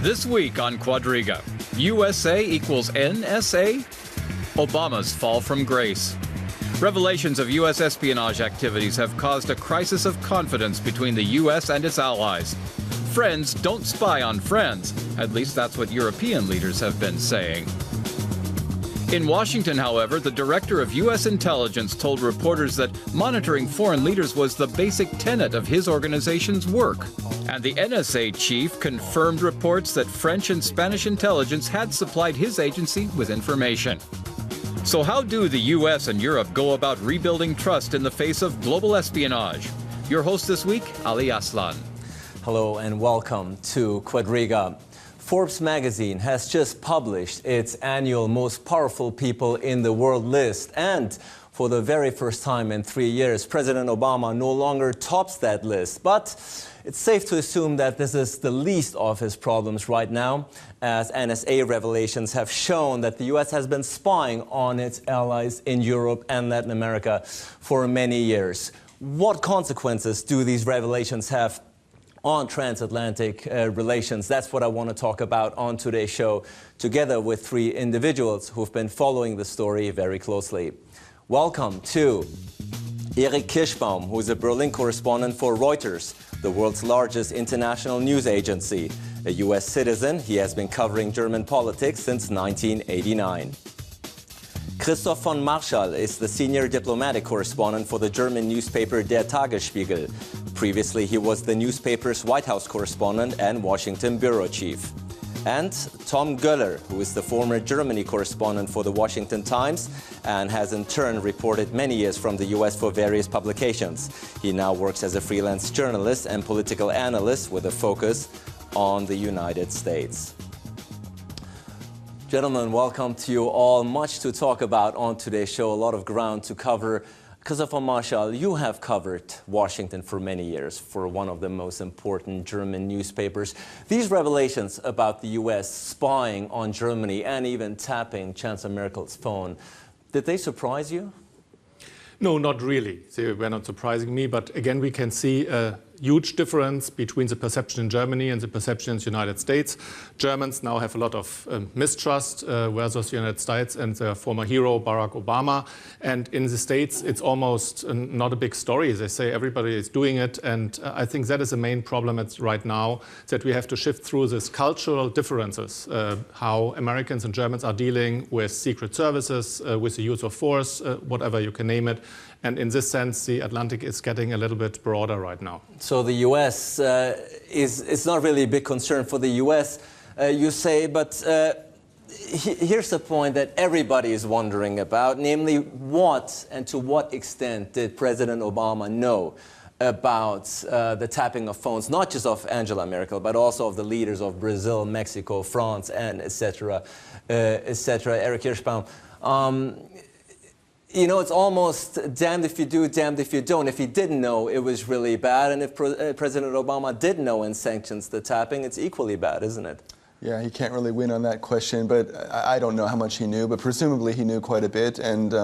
This week on Quadriga, USA equals NSA? Obama's fall from grace. Revelations of U.S. espionage activities have caused a crisis of confidence between the U.S. and its allies. Friends don't spy on friends. At least that's what European leaders have been saying. In Washington, however, the director of U.S. intelligence told reporters that monitoring foreign leaders was the basic tenet of his organization's work. And the NSA chief confirmed reports that French and Spanish intelligence had supplied his agency with information. So how do the U.S. and Europe go about rebuilding trust in the face of global espionage? Your host this week, Ali Aslan. Hello and welcome to Quadriga. Forbes magazine has just published its annual Most Powerful People in the World list. And for the very first time in 3 years, President Obama no longer tops that list. But it's safe to assume that this is the least of his problems right now, as NSA revelations have shown that the U.S. has been spying on its allies in Europe and Latin America for many years. What consequences do these revelations have on transatlantic relations? That's what I want to talk about on today's show, together with three individuals who've been following the story very closely. Welcome to Erik Kirschbaum, who is a Berlin correspondent for Reuters, the world's largest international news agency. A U.S. citizen, he has been covering German politics since 1989. Christoph von Marschall is the senior diplomatic correspondent for the German newspaper Der Tagesspiegel. Previously, he was the newspaper's White House correspondent and Washington bureau chief. And Tom Goeller, who is the former Germany correspondent for the Washington Times and has in turn reported many years from the U.S. for various publications. He now works as a freelance journalist and political analyst with a focus on the United States. Gentlemen, welcome to you all. Much to talk about on today's show, a lot of ground to cover. Christoph von Marschall, you have covered Washington for many years for one of the most important German newspapers. These revelations about the U.S. spying on Germany and even tapping Chancellor Merkel's phone, did they surprise you? No, not really. They were not surprising me, but again, we can see a huge difference between the perception in Germany and the perception in the United States. Germans now have a lot of mistrust versus the United States and their former hero, Barack Obama. And in the States, it's almost not a big story. They say everybody is doing it. And I think that is the main problem right now, that we have to shift through these cultural differences, how Americans and Germans are dealing with secret services, with the use of force, whatever you can name it. And in this sense, the Atlantic is getting a little bit broader right now. So the U.S. it's not really a big concern for the U.S., you say, but here's the point that everybody is wondering about, namely what and to what extent did President Obama know about the tapping of phones, not just of Angela Merkel, but also of the leaders of Brazil, Mexico, France, and etc., etc. Erik Kirschbaum. You know, it's almost damned if you do, damned if you don't. If he didn't know, it was really bad. And if President Obama did know and sanctions the tapping, it's equally bad, isn't it? Yeah, he can't really win on that question, but I don't know how much he knew, but presumably he knew quite a bit. And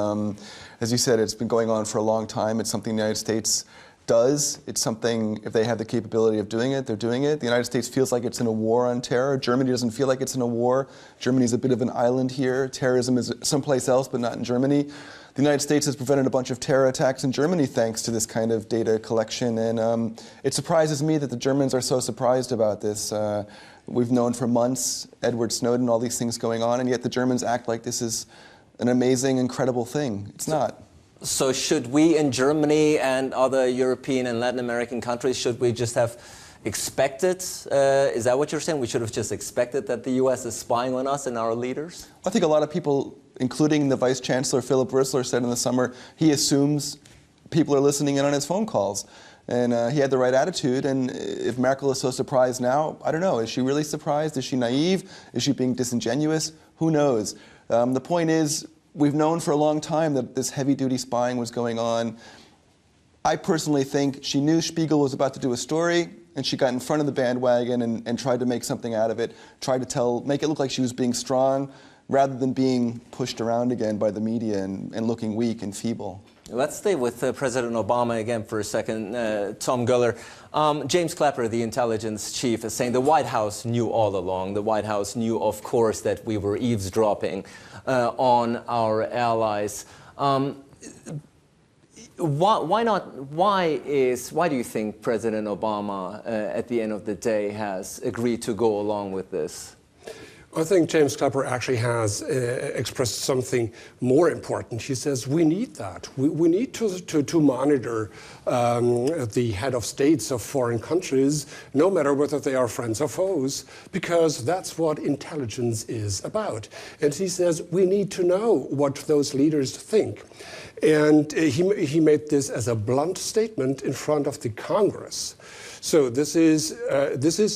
as you said, it's been going on for a long time. It's something the United States does. It's something, if they have the capability of doing it, they're doing it. The United States feels like it's in a war on terror. Germany doesn't feel like it's in a war. Germany's a bit of an island here. Terrorism is someplace else, but not in Germany. The United States has prevented a bunch of terror attacks in Germany thanks to this kind of data collection. And it surprises me that the Germans are so surprised about this. We've known for months Edward Snowden, all these things going on, and yet the Germans act like this is an amazing, incredible thing. It's not. So should we in Germany and other European and Latin American countries, should we just have expected, is that what you're saying? We should have just expected that the U.S. is spying on us and our leaders? I think a lot of people, including the Vice Chancellor, Philip Rissler, said in the summer, he assumes people are listening in on his phone calls. And he had the right attitude, and if Merkel is so surprised now, I don't know, is she really surprised? Is she naive? Is she being disingenuous? Who knows? The point is, we've known for a long time that this heavy-duty spying was going on. I personally think she knew Spiegel was about to do a story, and she got in front of the bandwagon and tried to make something out of it, tried to make it look like she was being strong, rather than being pushed around again by the media and looking weak and feeble. Let's stay with President Obama again for a second. Tom Goeller. James Clapper, the intelligence chief, is saying the White House knew all along. The White House knew, of course, that we were eavesdropping on our allies. Why do you think President Obama, at the end of the day, has agreed to go along with this? I think James Clapper actually has expressed something more important. He says we need that. We need to monitor the head of states of foreign countries, no matter whether they are friends or foes, because that's what intelligence is about. And he says we need to know what those leaders think. And he made this as a blunt statement in front of the Congress. So this is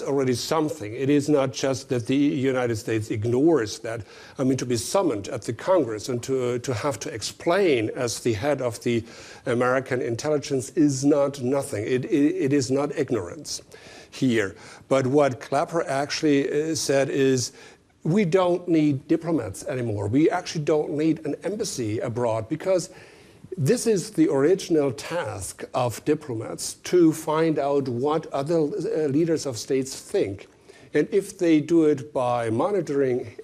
already something. It is not just that the United States ignores that. I mean, to be summoned at the Congress and to have to explain as the head of the American intelligence is not nothing. It is not ignorance here. But what Clapper actually said is, we don't need diplomats anymore. We actually don't need an embassy abroad, because this is the original task of diplomats, to find out what other leaders of states think. And if they do it by monitoring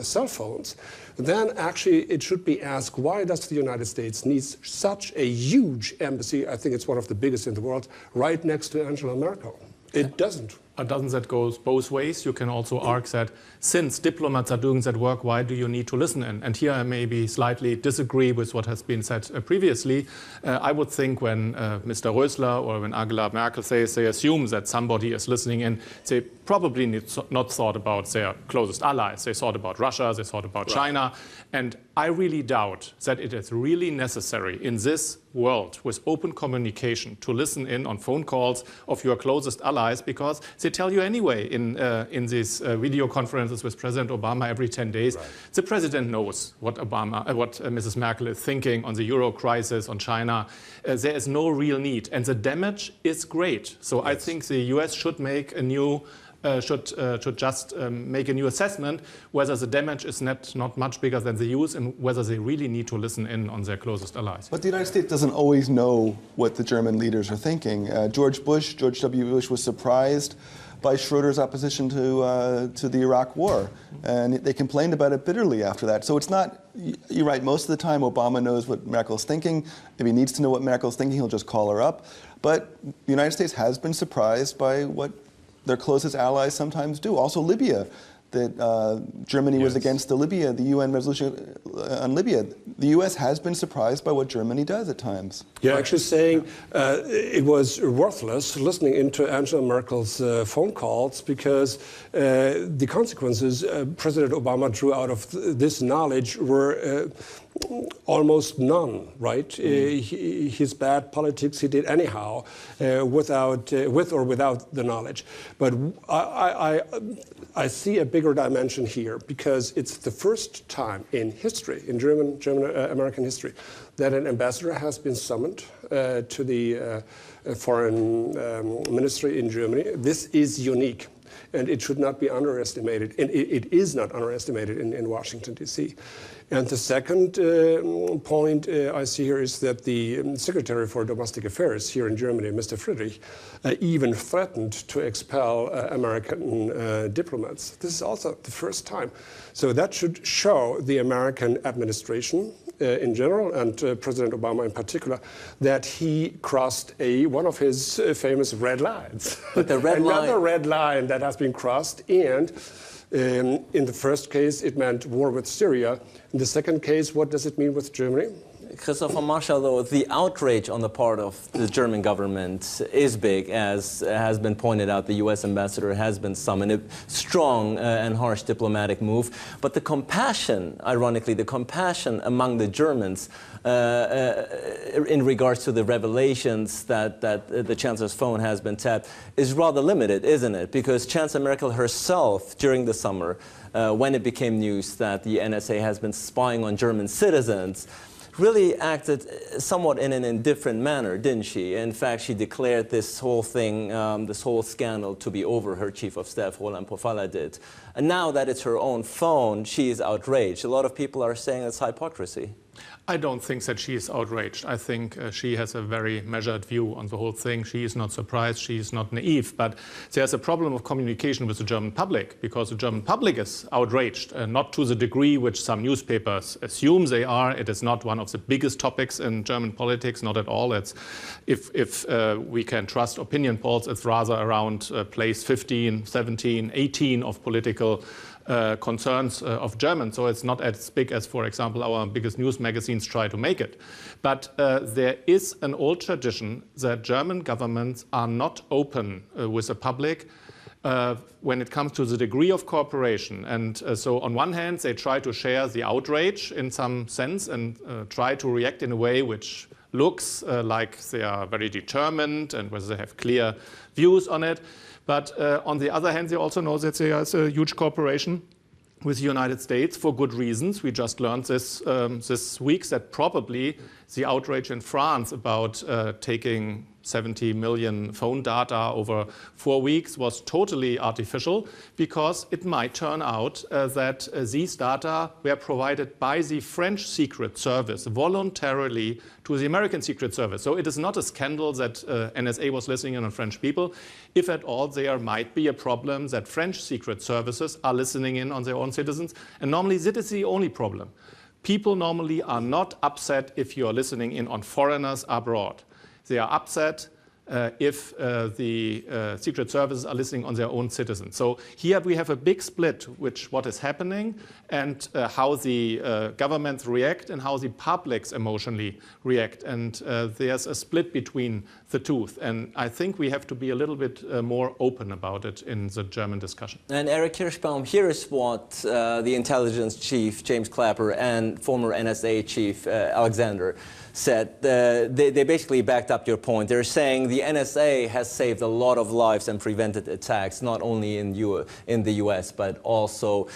cell phones, then actually it should be asked, why does the United States need such a huge embassy, I think it's one of the biggest in the world, right next to Angela Merkel? It doesn't. Doesn't that go both ways? You can also argue that since diplomats are doing that work, why do you need to listen in? And here I maybe slightly disagree with what has been said previously. I would think when Mr. Rösler or when Angela Merkel they assume that somebody is listening in, they probably not thought about their closest allies. They thought about Russia, they thought about China. And I really doubt that it is really necessary in this world with open communication to listen in on phone calls of your closest allies, because they tell you anyway in these video conferences with President Obama every 10 days. Right. The president knows what Mrs. Merkel is thinking on the euro crisis, on China. There is no real need, and the damage is great. So yes. I think the US should make a new should just make a new assessment whether the damage is not much bigger than the use, and whether they really need to listen in on their closest allies. But the United States doesn't always know what the German leaders are thinking. George W. Bush was surprised by Schroeder's opposition to the Iraq War, and they complained about it bitterly after that. So it's not, you're right, most of the time Obama knows what Merkel's thinking. If he needs to know what Merkel's thinking, he'll just call her up. But the United States has been surprised by what their closest allies sometimes do. Also Libya, that Germany was against the UN resolution on Libya. The US has been surprised by what Germany does at times. Yeah, actually saying it was worthless listening into Angela Merkel's phone calls, because the consequences President Obama drew out of this knowledge were almost none, right? His bad politics he did anyhow, with or without the knowledge. But I see a bigger dimension here, because it's the first time in history, in German-American history, that an ambassador has been summoned to the foreign ministry in Germany. This is unique, and it should not be underestimated. And it is not underestimated in Washington, D.C. And the second point I see here is that the Secretary for Domestic Affairs here in Germany, Mr. Friedrich, even threatened to expel American diplomats. This is also the first time. So that should show the American administration in general, and President Obama in particular, that he crossed one of his famous red lines. But the red Another red line that has been crossed, and in the first case, it meant war with Syria. In the second case, what does it mean with Germany? Christoph von Marschall, though, the outrage on the part of the German government is big, as has been pointed out. The U.S. ambassador has been summoned, a strong and harsh diplomatic move. But the compassion, ironically, the compassion among the Germans in regards to the revelations that the Chancellor's phone has been tapped is rather limited, isn't it? Because Chancellor Merkel herself, during the summer, when it became news that the NSA has been spying on German citizens, really acted somewhat in an indifferent manner, didn't she? In fact, she declared this whole thing, this whole scandal to be over, her chief of staff, Roland Pofalla, did. And now that it's her own phone, she is outraged. A lot of people are saying it's hypocrisy. I don't think that she is outraged. I think she has a very measured view on the whole thing. She is not surprised. She is not naive. But there's a problem of communication with the German public, because the German public is outraged, not to the degree which some newspapers assume they are. It is not one of the biggest topics in German politics, not at all. It's, if we can trust opinion polls, it's rather around place 15, 17, 18 of political concerns of Germans. So it's not as big as, for example, our biggest news magazines try to make it. But there is an old tradition that German governments are not open with the public when it comes to the degree of cooperation. And so on one hand, they try to share the outrage in some sense and try to react in a way which looks like they are very determined and whether they have clear views on it. But on the other hand, they also know that there is a huge cooperation with the United States for good reasons. We just learned this week that probably the outrage in France about taking 70 million phone data over 4 weeks was totally artificial, because it might turn out that these data were provided by the French Secret Service voluntarily to the American Secret Service. So it is not a scandal that NSA was listening in on French people. If at all, there might be a problem that French secret services are listening in on their own citizens. And normally that is the only problem. People normally are not upset if you are listening in on foreigners abroad. They are upset if the secret services are listening on their own citizens. So here we have a big split, what is happening and how the governments react and how the publics emotionally react. And there's a split between the two. And I think we have to be a little bit more open about it in the German discussion. And Erik Kirschbaum, here is what the intelligence chief, James Clapper, and former NSA chief, Alexander, said. They basically backed up your point. They're saying the NSA has saved a lot of lives and prevented attacks, not only in the US, but also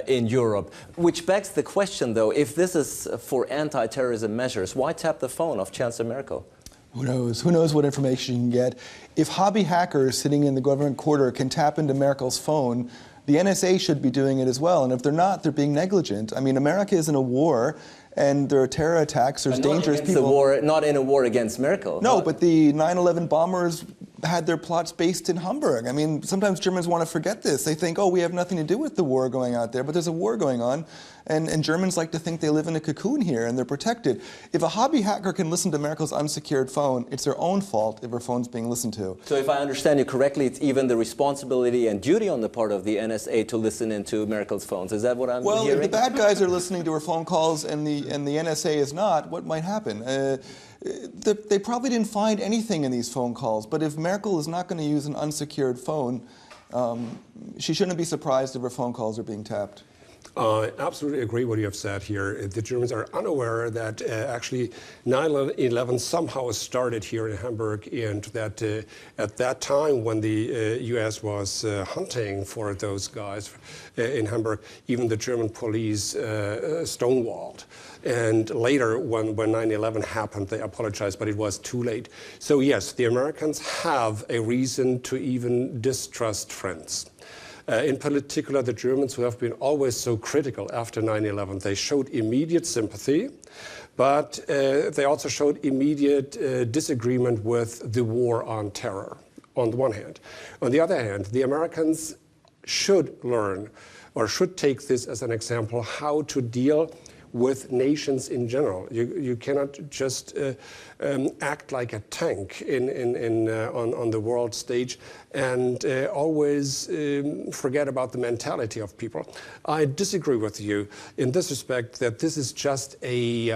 in Europe. Which begs the question, though, if this is for anti-terrorism measures, why tap the phone of Chancellor Merkel? Who knows? Who knows what information you can get? If hobby hackers sitting in the government quarter can tap into Merkel's phone, the NSA should be doing it as well. And if they're not, they're being negligent. I mean, America is in a war, and there are terror attacks, there's dangerous people. Not in a war against Merkel. No, but the 9/11 bombers had their plots based in Hamburg. I mean, sometimes Germans want to forget this. They think, oh, we have nothing to do with the war going out there, but there's a war going on. And Germans like to think they live in a cocoon here and they're protected. If a hobby hacker can listen to Merkel's unsecured phone, it's their own fault if her phone's being listened to. So if I understand you correctly, it's even the responsibility and duty on the part of the NSA to listen into Merkel's phones. Is that what I'm hearing? Well, if the bad guys are listening to her phone calls and the NSA is not, what might happen? They probably didn't find anything in these phone calls, but if Merkel is not going to use an unsecured phone, she shouldn't be surprised if her phone calls are being tapped. I absolutely agree with what you have said here. The Germans are unaware that actually 9/11 somehow started here in Hamburg, and that at that time when the US was hunting for those guys in Hamburg, even the German police stonewalled. And later, when 9/11 happened, they apologized, but it was too late. So yes, the Americans have a reason to even distrust friends. In particular, the Germans, who have been always so critical after 9/11, they showed immediate sympathy, but they also showed immediate disagreement with the war on terror, on the one hand. On the other hand, the Americans should learn, or should take this as an example, how to deal with nations in general. You cannot just act like a tank on the world stage and always forget about the mentality of people. I disagree with you in this respect, that this is just a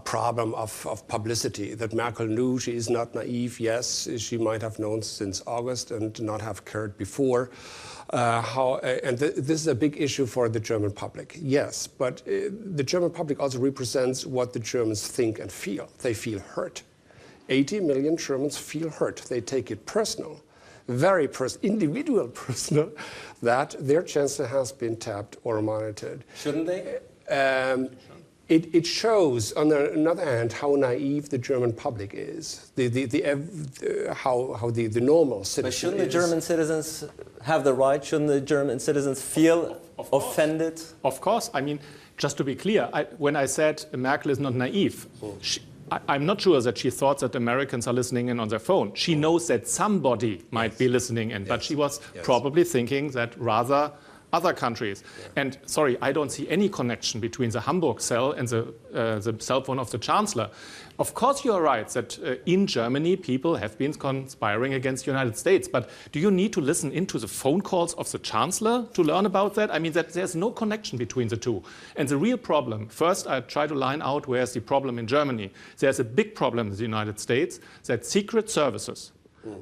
problem of publicity, that Merkel knew. She is not naive. Yes, she might have known since August and not have cared before. This is a big issue for the German public, yes, but the German public also represents what the Germans think and feel. They feel hurt. 80 million Germans feel hurt. They take it personal, very individual personal, that their chancellor has been tapped or monitored. Shouldn't they? It shows, on the other hand, how naive the German public is, how the normal citizen But shouldn't the German citizens have the right? Shouldn't the German citizens feel offended? Of course. I mean, just to be clear, when I said Merkel is not naive, I'm not sure that she thought that Americans are listening in on their phone. She knows that somebody might be listening in, but she was probably thinking that rather other countries. And sorry, I don't see any connection between the Hamburg cell and the cell phone of the Chancellor. Of course, you are right that in Germany, people have been conspiring against the United States. But do you need to listen into the phone calls of the Chancellor to learn about that? I mean, there's no connection between the two. And the real problem, first, I try to line out where's the problem in Germany. There's a big problem in the United States that secret services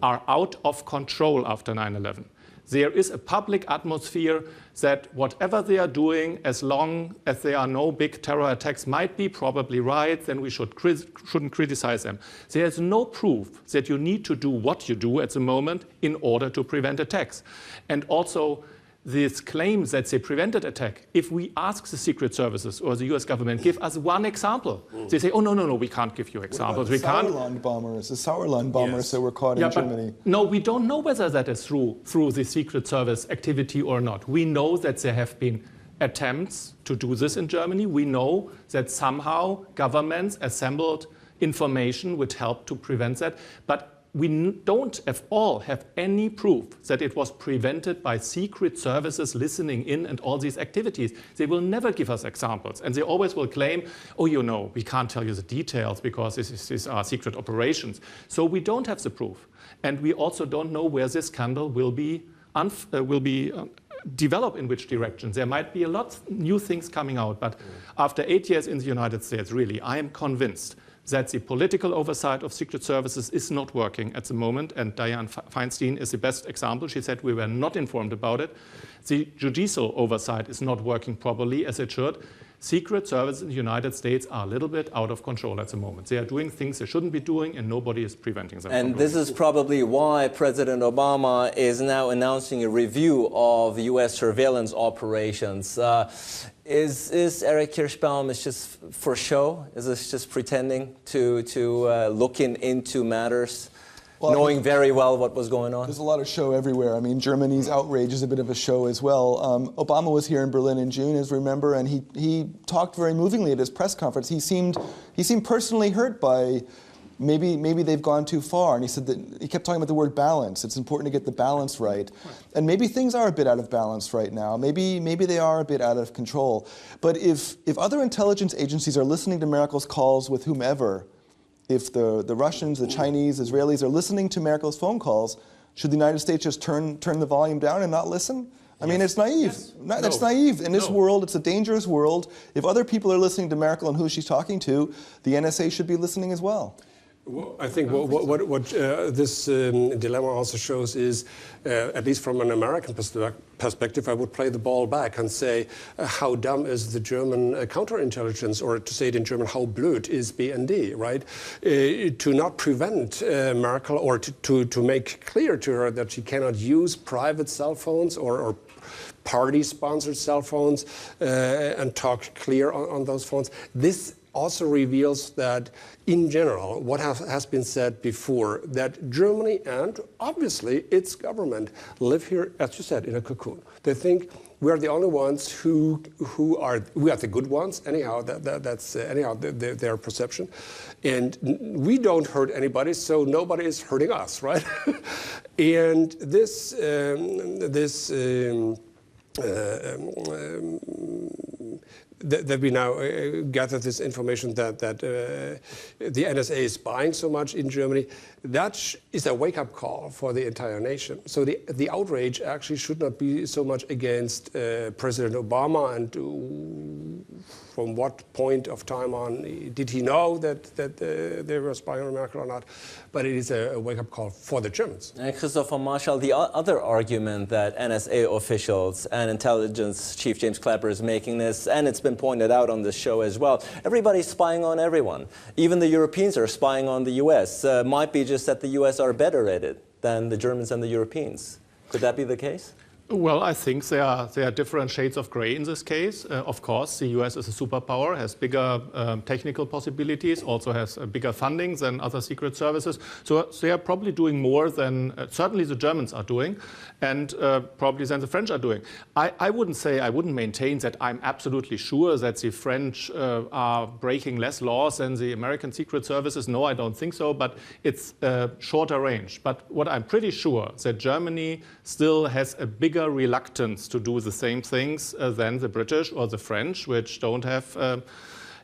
are out of control after 9/11. There is a public atmosphere that whatever they are doing, as long as there are no big terror attacks, might be probably right, then we shouldn't criticize them. There is no proof that you need to do what you do at the moment in order to prevent attacks. And also, this claims that they prevented attack, if we ask the secret services or the US government, give us one example, they say, oh, no, we can't give you examples. The Sauerland bombers that were caught in Germany. No, we don't know whether that is through the secret service activity or not. We know that there have been attempts to do this in Germany. We know that somehow governments assembled information which helped to prevent that. But we don't at all have any proof that it was prevented by secret services listening in and all these activities. They will never give us examples. And they always will claim, oh, we can't tell you the details because these are secret operations. So we don't have the proof. And we also don't know where this scandal will be develop in which direction. There might be a lot of new things coming out. But after 8 years in the United States, really, I am convinced that the political oversight of secret services is not working at the moment, and Dianne Feinstein is the best example. She said we were not informed about it. The judicial oversight is not working properly as it should. Secret services in the United States are a little bit out of control at the moment. They are doing things they shouldn't be doing, and nobody is preventing them. And this is probably why President Obama is now announcing a review of U.S. surveillance operations. Is Erik Kirschbaum just for show? Is this just pretending to look into matters, knowing very well what was going on? There's a lot of show everywhere. I mean, Germany's outrage is a bit of a show as well. Obama was here in Berlin in June, as you remember, and he talked very movingly at his press conference. He seemed personally hurt by maybe they've gone too far. And he said that he kept talking about the word balance. It's important to get the balance right. And maybe things are a bit out of balance right now. Maybe they are a bit out of control. But if other intelligence agencies are listening to Merkel's calls with whomever, if the Russians, the Chinese, Israelis are listening to Merkel's phone calls, should the United States just turn the volume down and not listen? I mean, it's naive. That's naive. In this world, it's a dangerous world. If other people are listening to Merkel and who she's talking to, the NSA should be listening as well. Well, I think what this dilemma also shows is, at least from an American perspective, I would play the ball back and say, how dumb is the German counterintelligence, or to say it in German, how blöd is BND, right? To not prevent Merkel, or to make clear to her that she cannot use private cell phones or party-sponsored cell phones and talk clear on those phones. This also reveals that, in general, what has been said before, that Germany and obviously its government live here, as you said, in a cocoon. They think we are the only ones we are the good ones. Anyhow, that's their perception, and we don't hurt anybody, so nobody is hurting us, right? And that we now gather this information that the NSA is spying so much in Germany, that is a wake-up call for the entire nation. So the outrage actually should not be so much against President Obama and from what point of time on did he know that they were spying on Merkel or not, but it is a wake-up call for the Germans. And Christoph von Marschall, the other argument that NSA officials and intelligence chief James Clapper is making this, and it's been pointed out on this show as well, everybody's spying on everyone. Even the Europeans are spying on the US. Might be just that the US are better at it than the Germans and the Europeans. Could that be the case? Well, I think there are different shades of gray in this case. Of course, the US is a superpower, has bigger technical possibilities, also has bigger funding than other secret services. So they are probably doing more than certainly the Germans are doing, and probably than the French are doing. I wouldn't maintain that I'm absolutely sure that the French are breaking less laws than the American secret services. No, I don't think so, but it's shorter range. But what I'm pretty sure that Germany still has a bigger reluctance to do the same things than the British or the French, which don't have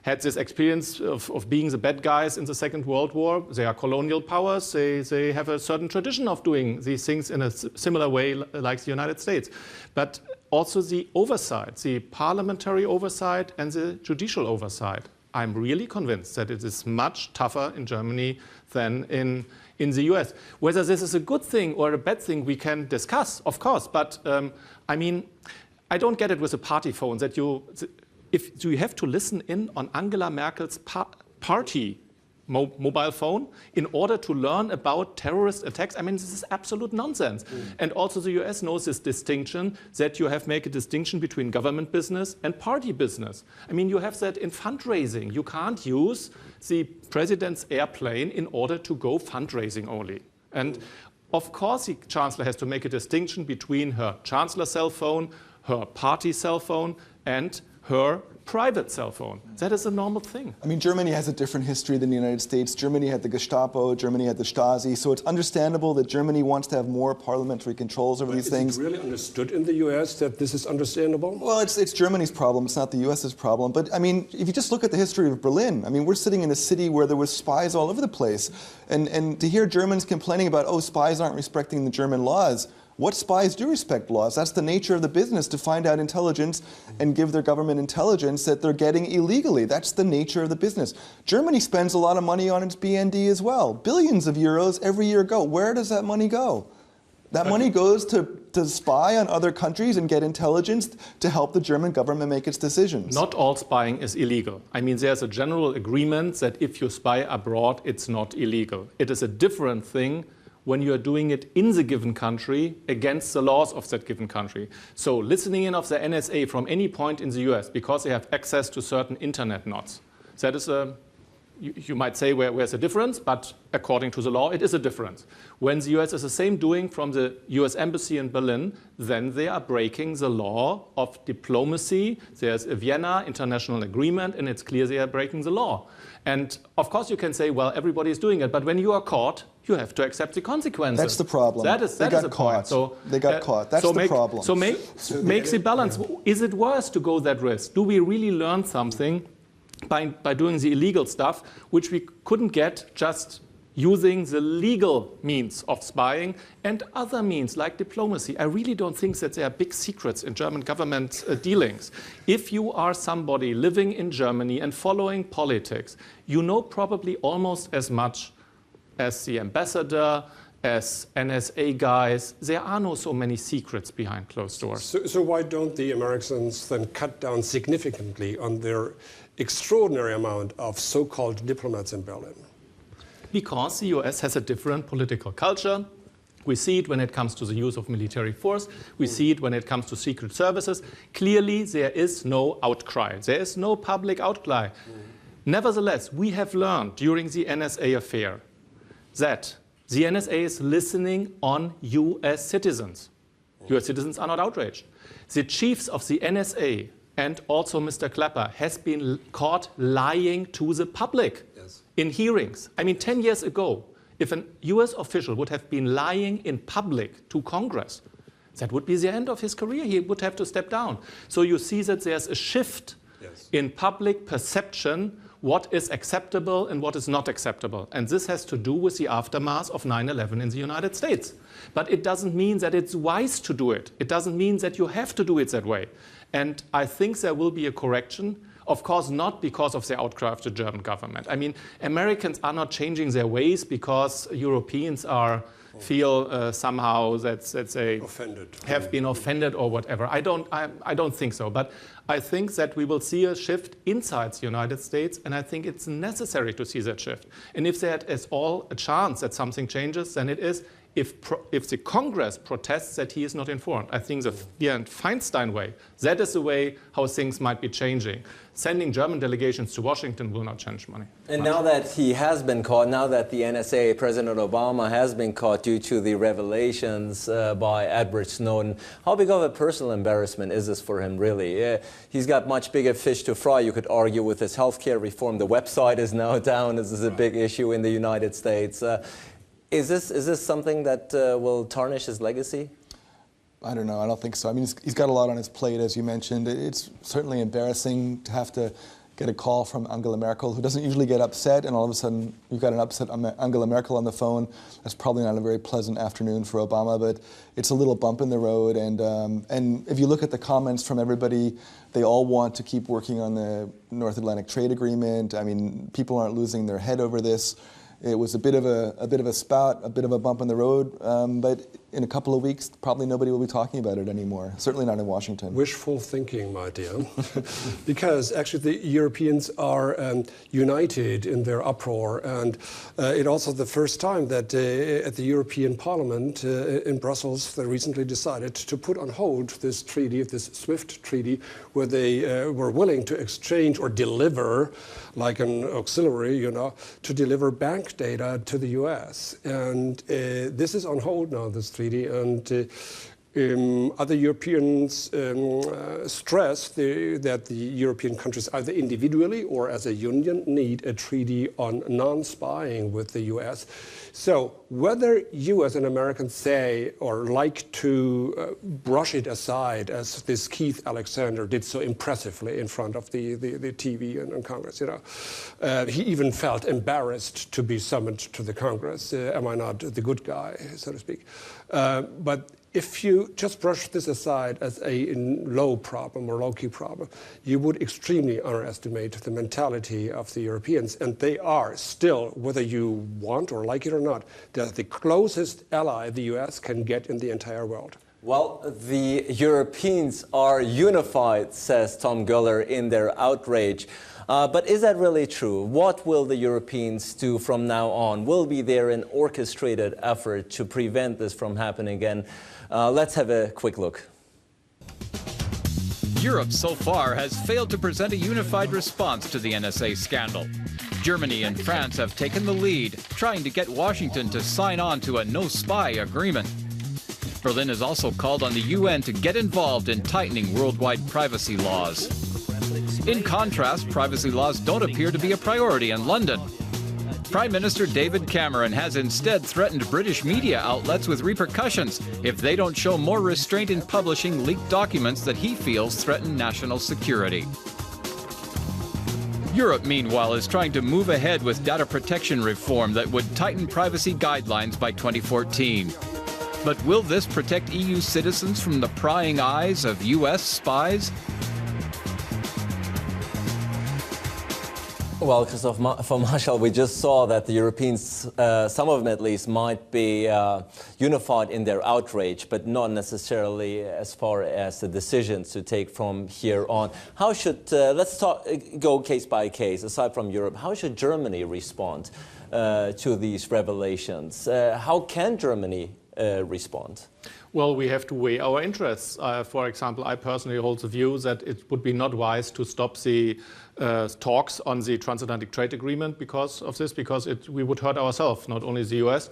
had this experience of being the bad guys in the Second World War. They are colonial powers. They have a certain tradition of doing these things in a similar way like the United States. But also the oversight, the parliamentary oversight and the judicial oversight. I'm really convinced that it is much tougher in Germany than in the US. Whether this is a good thing or a bad thing, we can discuss, of course. But I mean, I don't get it with a party phone that you have to listen in on Angela Merkel's party mobile phone in order to learn about terrorist attacks. I mean, this is absolute nonsense. And also the US knows this distinction, that you have to make a distinction between government business and party business. I mean, you have that in fundraising. You can't use the president's airplane in order to go fundraising only. And of course, the chancellor has to make a distinction between her chancellor cell phone, her party cell phone, and her private cell phone. That is a normal thing. I mean, Germany has a different history than the United States. Germany had the Gestapo, Germany had the Stasi, so it's understandable that Germany wants to have more parliamentary controls over these things. Is it really understood in the US that this is understandable? Well, it's Germany's problem, it's not the US's problem. But I mean, if you just look at the history of Berlin, I mean, we're sitting in a city where there was spies all over the place. And to hear Germans complaining about, oh, spies aren't respecting the German laws, what spies do respect laws? That's the nature of the business, to find out intelligence and give their government intelligence that they're getting illegally. That's the nature of the business. Germany spends a lot of money on its BND as well. Billions of euros every year go. Where does that money go? That money goes to spy on other countries and get intelligence to help the German government make its decisions. Not all spying is illegal. I mean, there's a general agreement that if you spy abroad, it's not illegal. It is a different thing when you are doing it in the given country against the laws of that given country. So listening in of the NSA from any point in the US because they have access to certain internet nodes. That is you might say where's the difference, but according to the law, it is a difference. When the US is the same doing from the US embassy in Berlin, then they are breaking the law of diplomacy. There's a Vienna International Agreement, and it's clear they are breaking the law. And of course you can say, well, everybody is doing it, but when you are caught, you have to accept the consequences. That's the problem. That is the point. So, they got caught. That's the problem. So make the balance. Is it worth to go that risk? Do we really learn something by doing the illegal stuff, which we couldn't get just using the legal means of spying and other means like diplomacy? I really don't think that there are big secrets in German government dealings. If you are somebody living in Germany and following politics, you know probably almost as much as the ambassador, as NSA guys. There are no so many secrets behind closed doors. So why don't the Americans then cut down significantly on their extraordinary amount of so-called diplomats in Berlin? Because the US has a different political culture. We see it when it comes to the use of military force. We see it when it comes to secret services. Clearly, there is no outcry. There is no public outcry. Nevertheless, we have learned during the NSA affair that the NSA is listening on US citizens. US citizens are not outraged. The chiefs of the NSA and also Mr. Clapper has been caught lying to the public in hearings. I mean, 10 years ago, if an US official would have been lying in public to Congress, that would be the end of his career. He would have to step down. So you see that there's a shift in public perception, what is acceptable and what is not acceptable. And this has to do with the aftermath of 9/11 in the United States. But it doesn't mean that it's wise to do it. It doesn't mean that you have to do it that way. And I think there will be a correction. Of course, not because of the outcry of the German government. I mean, Americans are not changing their ways because Europeans feel somehow that they have been offended or whatever. I don't think so. But I think that we will see a shift inside the United States, and I think it's necessary to see that shift. And if there is all a chance that something changes, then it is if the Congress protests that he is not informed. I think the Feinstein way, that is the way how things might be changing. Sending German delegations to Washington will not change money. And now that he has been caught, now that the NSA, President Obama, has been caught due to the revelations by Edward Snowden, how big of a personal embarrassment is this for him, really? He's got much bigger fish to fry, you could argue, with his healthcare reform. The website is now down. This is a big issue in the United States. Is this something that will tarnish his legacy? I don't know. I don't think so. I mean, he's got a lot on his plate, as you mentioned. It's certainly embarrassing to have to get a call from Angela Merkel, who doesn't usually get upset, and all of a sudden you've got an upset Angela Merkel on the phone. That's probably not a very pleasant afternoon for Obama, but it's a little bump in the road. And if you look at the comments from everybody, they all want to keep working on the North Atlantic Trade Agreement. I mean, people aren't losing their head over this. It was a bit of a spout, a bit of a bump in the road, but in a couple of weeks, probably nobody will be talking about it anymore. Certainly not in Washington. Wishful thinking, my dear. Because actually the Europeans are united in their uproar, and it's also the first time that at the European Parliament in Brussels, they recently decided to put on hold this treaty, this SWIFT treaty, where they were willing to exchange or deliver, like an auxiliary, to deliver bank data to the US. And this is on hold now, this treaty. And other Europeans stress that the European countries, either individually or as a union, need a treaty on non-spying with the US. So whether you as an American say or like to brush it aside, as this Keith Alexander did so impressively in front of the TV in Congress, he even felt embarrassed to be summoned to the Congress. Am I not the good guy, so to speak? But if you just brush this aside as a low problem or low-key problem, you would extremely underestimate the mentality of the Europeans. And they are still, whether you want or like it or not, the closest ally the US can get in the entire world. Well, the Europeans are unified, says Tom Goeller in their outrage. But is that really true? What will the Europeans do from now on? Will be there an orchestrated effort to prevent this from happening again? Let's have a quick look. Europe so far has failed to present a unified response to the NSA scandal. Germany and France have taken the lead, trying to get Washington to sign on to a no-spy agreement. Berlin has also called on the UN to get involved in tightening worldwide privacy laws. In contrast, privacy laws don't appear to be a priority in London. Prime Minister David Cameron has instead threatened British media outlets with repercussions if they don't show more restraint in publishing leaked documents that he feels threaten national security. Europe, meanwhile, is trying to move ahead with data protection reform that would tighten privacy guidelines by 2014. But will this protect EU citizens from the prying eyes of US spies? Well, Christoph von Marschall, we just saw that the Europeans, some of them at least, might be unified in their outrage, but not necessarily as far as the decisions to take from here on. How should, let's go case by case, aside from Europe, how should Germany respond to these revelations? How can Germany respond? Well, we have to weigh our interests. For example, I personally hold the view that it would be not wise to stop the talks on the transatlantic trade agreement because of this, because we would hurt ourselves, not only the US.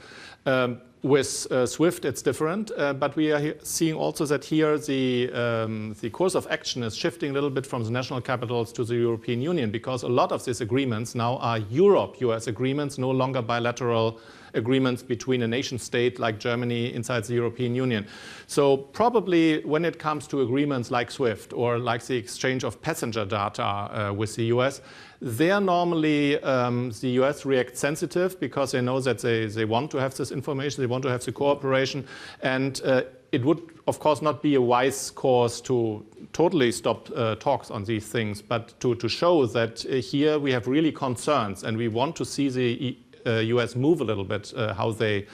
With SWIFT, it's different, but we are seeing also that here the course of action is shifting a little bit from the national capitals to the European Union, because a lot of these agreements now are Europe-US agreements, no longer bilateral agreements between a nation state like Germany inside the European Union. So probably when it comes to agreements like SWIFT or like the exchange of passenger data with the US, there normally the US reacts sensitive because they know that they want to have this information, they want to have the cooperation, and it would of course not be a wise course to totally stop talks on these things, but to show that here we have really concerns and we want to see the US move a little bit how they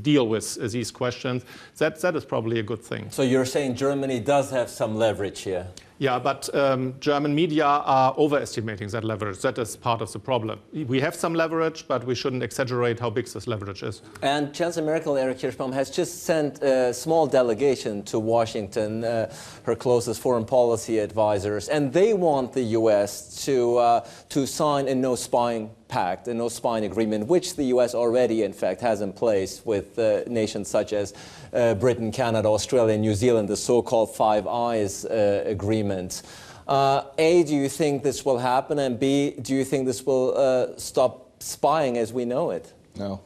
deal with these questions. That is probably a good thing. So you're saying Germany does have some leverage here? Yeah, but German media are overestimating that leverage. That is part of the problem. We have some leverage, but we shouldn't exaggerate how big this leverage is. And Chancellor Merkel, Erik Kirschbaum, has just sent a small delegation to Washington, her closest foreign policy advisors, and they want the U.S. to sign a no-spying pact, a no-spying agreement, which the U.S. already, in fact, has in place with nations such as Britain, Canada, Australia, New Zealand, the so-called Five Eyes agreement. A, do you think this will happen? And B, do you think this will stop spying as we know it? No.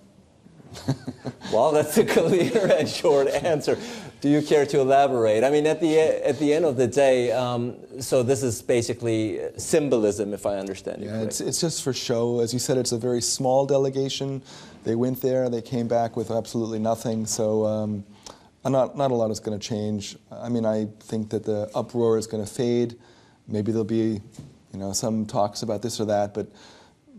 Well, that's a clear and short answer. Do you care to elaborate? I mean, at the end of the day, so this is basically symbolism, if I understand you correctly. It's just for show. As you said, it's a very small delegation. They went there, they came back with absolutely nothing. So not a lot is going to change. I mean, I think that the uproar is going to fade. Maybe there'll be, some talks about this or that, but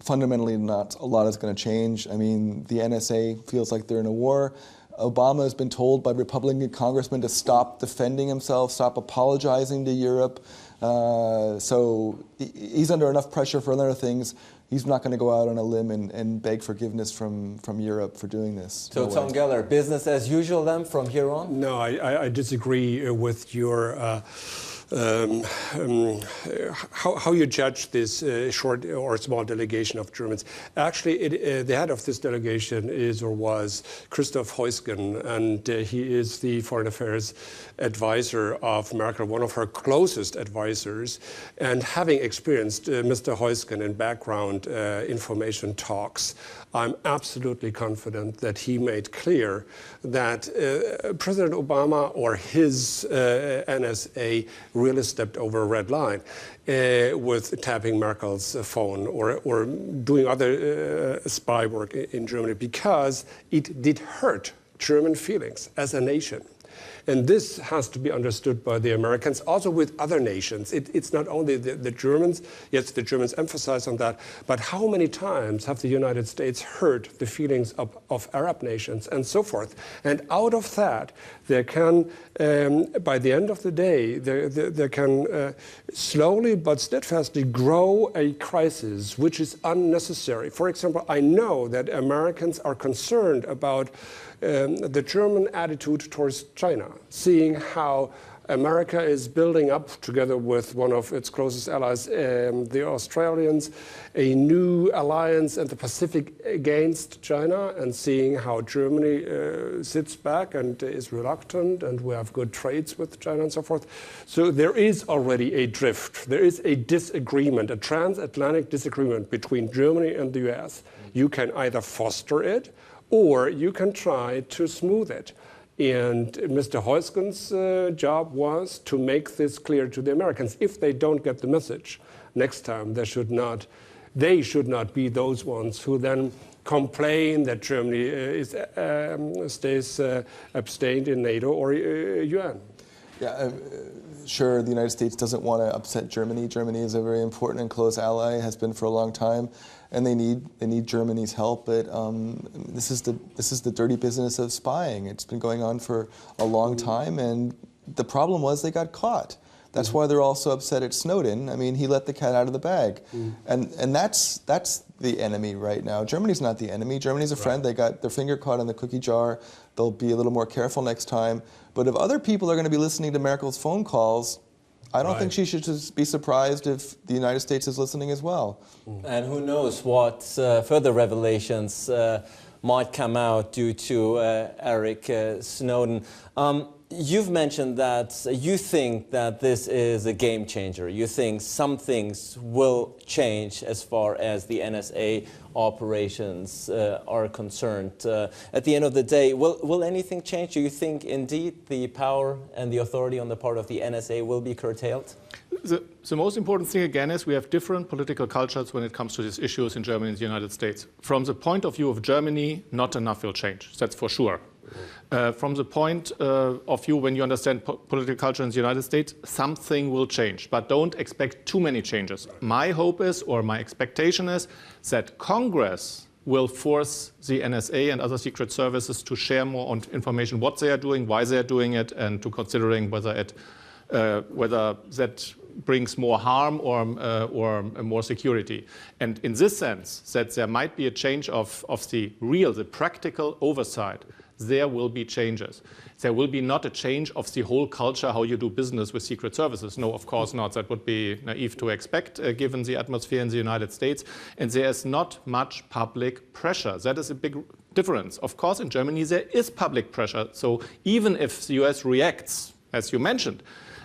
fundamentally not a lot is going to change. I mean, the NSA feels like they're in a war. Obama has been told by Republican congressmen to stop defending himself, stop apologizing to Europe. So he's under enough pressure for other things. He's not going to go out on a limb and beg forgiveness from Europe for doing this. So, Tom Goeller, business as usual then from here on? No, I disagree with your how you judge this short or small delegation of Germans. Actually, the head of this delegation is or was Christoph Heusgen, and he is the foreign affairs advisor of Merkel, one of her closest advisors. And having experienced Mr. Heusgen in background information talks, I'm absolutely confident that he made clear that President Obama or his NSA really stepped over a red line with tapping Merkel's phone or doing other spy work in Germany, because it did hurt German feelings as a nation. And this has to be understood by the Americans, also with other nations. It's not only the Germans. Yes, the Germans emphasize on that. But how many times have the United States hurt the feelings of Arab nations and so forth? And out of that, there can, by the end of the day, there can slowly but steadfastly grow a crisis which is unnecessary. For example, I know that Americans are concerned about the German attitude towards China, seeing how America is building up, together with one of its closest allies, the Australians, a new alliance in the Pacific against China, and seeing how Germany sits back and is reluctant, and we have good trades with China and so forth. So there is already a drift. There is a disagreement, a transatlantic disagreement between Germany and the US. You can either foster it, or you can try to smooth it. And Mr. Heusgen's job was to make this clear to the Americans. If they don't get the message, next time they should not be those ones who then complain that Germany stays abstained in NATO or UN. Yeah, sure, the United States doesn't want to upset Germany. Germany is a very important and close ally, has been for a long time, and they need Germany's help. But this is the dirty business of spying. It's been going on for a long time, and the problem was they got caught. That's why they're all so upset at Snowden. I mean, he let the cat out of the bag, and that's the enemy right now. Germany's not the enemy. Germany's a friend. They got their finger caught in the cookie jar. They'll be a little more careful next time. But if other people are going to be listening to Merkel's phone calls, I don't think she should just be surprised if the United States is listening as well. And who knows what further revelations might come out due to Erik Snowden. You've mentioned that you think that this is a game changer. You think some things will change as far as the NSA operations are concerned. At the end of the day, will anything change? Do you think indeed the power and the authority on the part of the NSA will be curtailed? The most important thing again is we have different political cultures when it comes to these issues in Germany and the United States. From the point of view of Germany, not enough will change. That's for sure. From the point of view, when you understand political culture in the United States, something will change, but don't expect too many changes. My hope is, or my expectation is, that Congress will force the NSA and other secret services to share more on information, what they are doing, why they are doing it, and to considering whether that brings more harm or more security. And in this sense, that there might be a change of the practical oversight, there will be changes. There will be not a change of the whole culture, how you do business with secret services. No, of course not. That would be naive to expect, given the atmosphere in the United States. And there is not much public pressure. That is a big difference. Of course, in Germany, there is public pressure. So even if the US reacts, as you mentioned,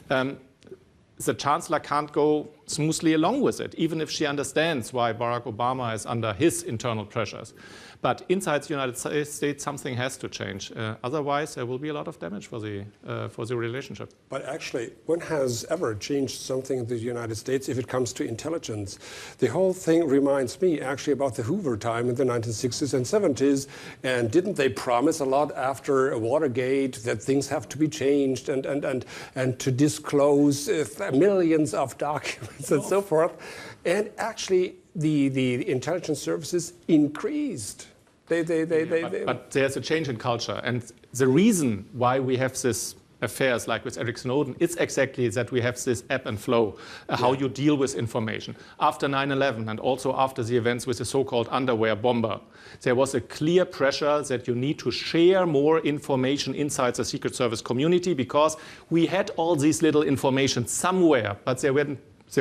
the chancellor can't go smoothly along with it, even if she understands why Barack Obama is under his internal pressures. But inside the United States, something has to change. Otherwise, there will be a lot of damage for the relationship. But actually, when has ever changed something in the United States if it comes to intelligence? The whole thing reminds me actually about the Hoover time in the 1960s and 70s. And didn't they promise a lot after Watergate that things have to be changed and to disclose millions of documents and so forth? And actually, the intelligence services increased. But there's a change in culture. And the reason why we have this affairs like with Eric Snowden, it's exactly that we have this ebb and flow, how you deal with information. After 9/11 and also after the events with the so-called underwear bomber, there was a clear pressure that you need to share more information inside the Secret Service community because we had all these little information somewhere, but they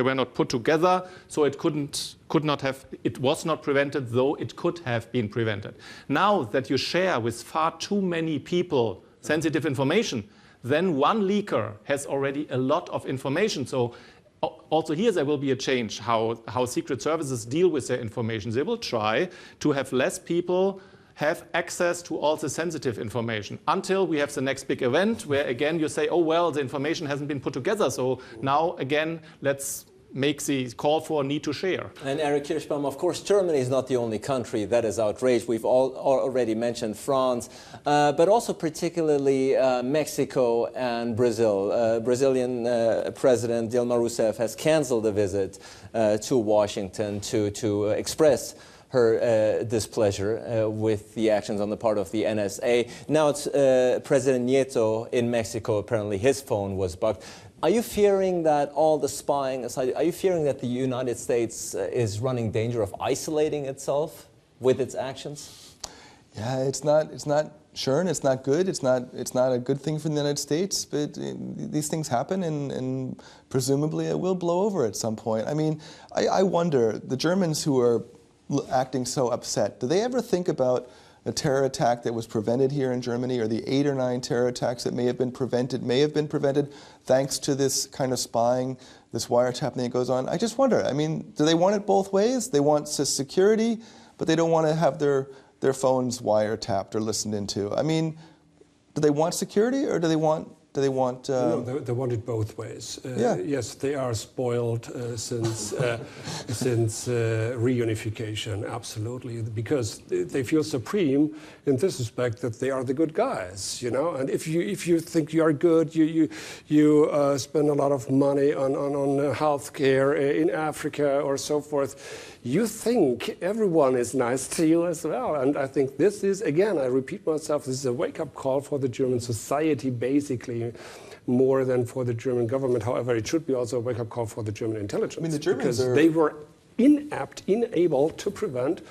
were not put together, so it was not prevented, though it could have been prevented. Now that you share with far too many people sensitive information, then one leaker has already a lot of information. So also here there will be a change how secret services deal with their information. They will try to have less people have access to all the sensitive information until we have the next big event where again you say, oh well, the information hasn't been put together, so now again let's make the call for a need to share. And Erik Kirschbaum, of course, Germany is not the only country that is outraged. We've already mentioned France, but also particularly Mexico and Brazil. Brazilian President Dilma Rousseff has canceled a visit to Washington to express her displeasure with the actions on the part of the NSA. Now it's President Nieto in Mexico. Apparently his phone was bugged. Are you fearing that all the spying aside, are you fearing that the United States is running danger of isolating itself with its actions? Yeah, it's not sure, and it's not good. It's not a good thing for the United States, but these things happen, and presumably it will blow over at some point. I mean, I wonder, the Germans who are acting so upset, do they ever think about a terror attack that was prevented here in Germany, or the 8 or 9 terror attacks that may have been prevented thanks to this kind of spying, this wiretapping that goes on? I just wonder, I mean, do they want it both ways? They want security, but they don't want to have their phones wiretapped or listened into. I mean, do they want security, or do they want... No, they want it both ways. Yeah. Yes, they are spoiled since reunification, absolutely, because they feel supreme in this respect that they are the good guys, you know. And if you think you are good, you spend a lot of money on health care in Africa or so forth. You think everyone is nice to you as well. And I think this is, again, I repeat myself, this is a wake-up call for the German society, basically, more than for the German government. However, it should be also a wake-up call for the German intelligence. I mean, the Germans because they were unable to prevent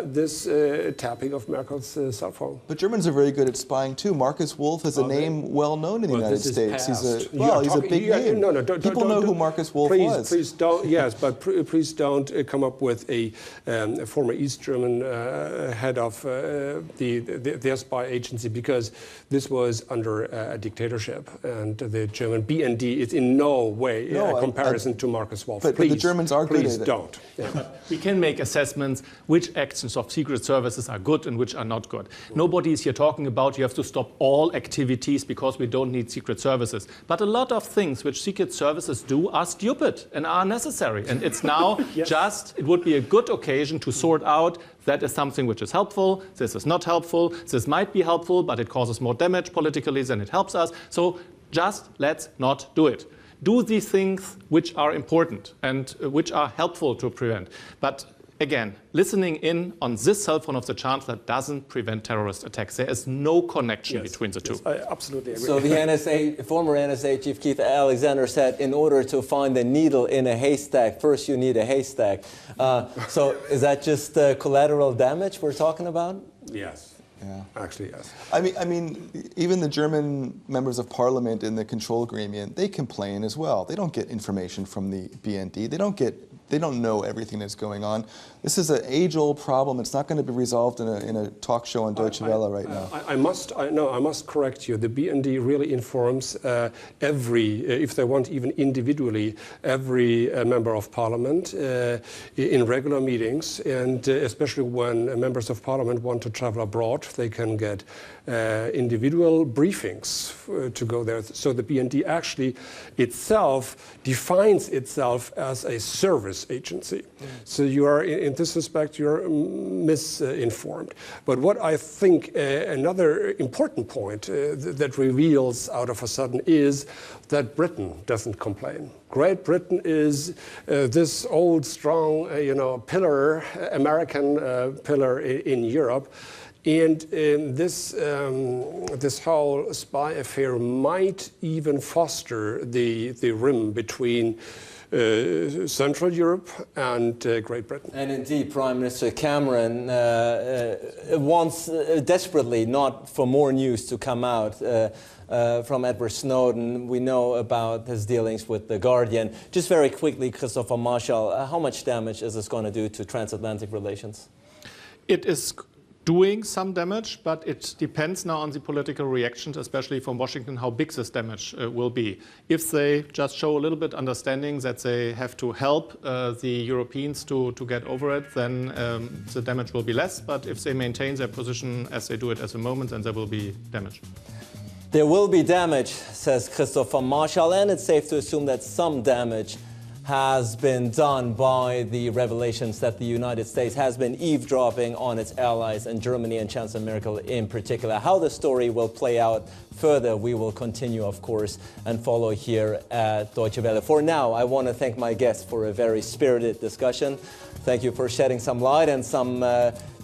this tapping of Merkel's cell phone. But Germans are very good at spying too. Marcus Wolf is a name well known in the United States. He's a big name. No, People know who Marcus Wolf was. Please don't. Yes, but please don't come up with a former East German head of their spy agency, because this was under a dictatorship, and the German BND is in no way a comparison to Marcus Wolf. But the Germans are good at it. Please don't. Yeah. We can make assessments which actions of secret services are good and which are not good. Nobody is here talking about you have to stop all activities because we don't need secret services. But a lot of things which secret services do are stupid and are necessary. And it's now it would be a good occasion to sort out that is something which is helpful, this is not helpful, this might be helpful, but it causes more damage politically than it helps us. So just let's not do it. Do these things which are important and which are helpful to prevent. But again, listening in on this cell phone of the Chancellor doesn't prevent terrorist attacks. There is no connection between the two. I absolutely agree. So the NSA, former NSA Chief Keith Alexander said, in order to find a needle in a haystack, first you need a haystack. So is that just collateral damage we're talking about? Yes. Yeah. Actually, yes. I mean, even the German members of parliament in the control agreement, they complain as well. They don't get information from the BND. They don't know everything that's going on. This is an age-old problem. It's not going to be resolved in a talk show on Deutsche Welle right now. I must correct you. The BND really informs if they want, even individually, every member of parliament in regular meetings, and especially when members of parliament want to travel abroad, they can get individual briefings to go there. So the BND actually itself defines itself as a service agency. So you are, in this respect, you're misinformed. But what I think another important point that reveals out of a sudden is that Britain doesn't complain. Great Britain is this old, strong, pillar, American pillar in Europe. And this whole spy affair might even foster the rim between Central Europe and Great Britain. And indeed, Prime Minister Cameron wants desperately not for more news to come out from Edward Snowden. We know about his dealings with The Guardian. Just very quickly, Christoph von Marschall, how much damage is this going to do to transatlantic relations? It is doing some damage, but it depends now on the political reactions, especially from Washington, how big this damage will be. If they just show a little bit understanding that they have to help the Europeans to get over it, then the damage will be less. But if they maintain their position as they do it at the moment, then there will be damage. There will be damage, says Christoph von Marschall, and it's safe to assume that some damage has been done by the revelations that the United States has been eavesdropping on its allies and Germany and Chancellor Merkel in particular. How the story will play out further, we will continue, of course, and follow here at Deutsche Welle. For now, I want to thank my guests for a very spirited discussion. Thank you for shedding some light and some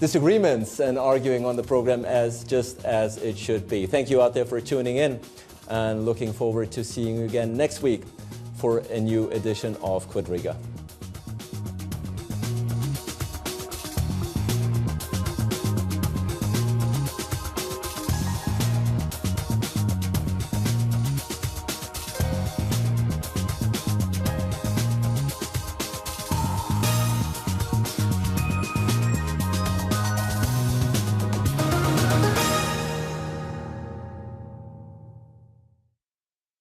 disagreements and arguing on the program just as it should be. Thank you out there for tuning in, and looking forward to seeing you again next week for a new edition of Quadriga.